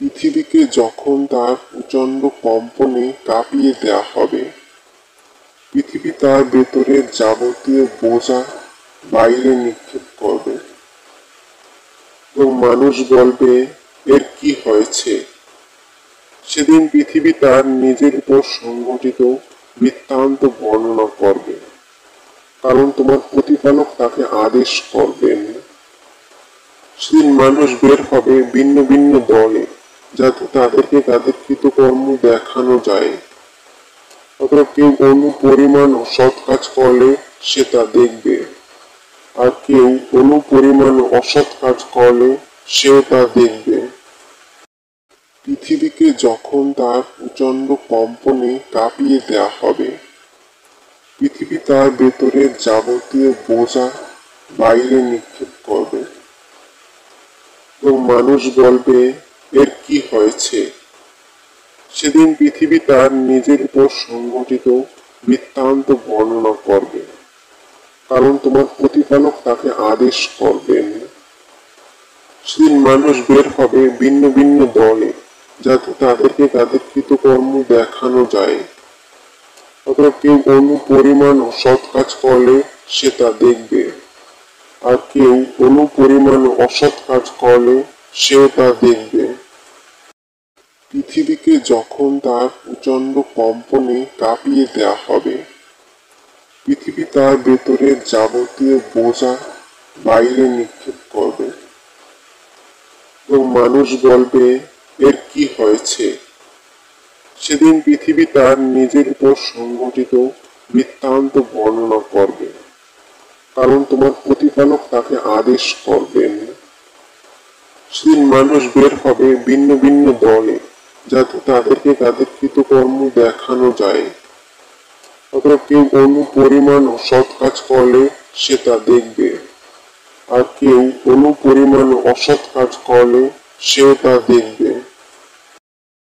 পৃথিবীকে যখন তার প্রচণ্ড কম্পনে কাঁপিয়ে দেওয়া হবে, পৃথিবী তার ভেতরের যাবতীয় বোঝা বাইরে নিক্ষেপ করবে এবং মানুষ বলবে, এর কি হয়েছে? সেদিন পৃথিবী তার নিজের উপর সংঘটিত বৃত্তান্ত বর্ণনা করবে, কারণ তোমার প্রতিপালক তাকে আদেশ করবেন। সেদিন মানুষ বের হবে ভিন্ন ভিন্ন দলে, যাতে তাদেরকে তাদের কৃতকর্ম দেখানো যায়। অথবা কেউ অনুপরিমাণ সৎ কাজ করলে সে তা দেখবে, আর কেউ অনুপরিমাণ অসৎ কাজ করলে সেও তা দেখবে। পৃথিবীকে যখন তার প্রচণ্ড কম্পনে কাঁপিয়ে দেওয়া হবে, পৃথিবী তার ভেতরের যাবতীয় বোঝা বাইরে নিক্ষেপ করবে এবং মানুষ বলবে, এর কি হয়েছে? সেদিন পৃথিবী তার নিজের উপর সংঘটিত বৃত্তান্ত বর্ণনা করবে, কারণ তোমার প্রতিপালক তাকে আদেশ করবেন। সেদিন মানুষ বের হবে ভিন্ন ভিন্ন দলে, যাতে তাদেরকে তাদের কৃতকর্ম দেখানো যায়। অথবা কেউ অনুপরিমাণ সৎ কাজ করলে সে তা দেখবে, আর কেউ অনুপরিমাণ অসৎ কাজ করলে সেও তা দেখবে। পৃথিবীকে যখন তার প্রচণ্ড কম্পনে কাঁপিয়ে দেওয়া হবে, পৃথিবী তার ভেতরের যাবতীয় বোঝা বাইরে নিক্ষেপ করবে এবং মানুষ বলবে, এর কি হয়েছে? সেদিন পৃথিবী তার নিজের উপর সংঘটিত বৃত্তান্ত বর্ণনা করবে, কারণ তোমার প্রতিপালক তাকে আদেশ করবেন। সেদিন মানুষ বের হবে ভিন্ন ভিন্ন দলে, যাতে তাদেরকে তাদের কৃতকর্ম দেখানো যায়। অথবা কেউ অনুপরিমাণ সৎ কাজ করলে সে তা দেখবে, আর কেউ অনুপরিমাণ অসৎ কাজ করলে সেও তা দেখবে।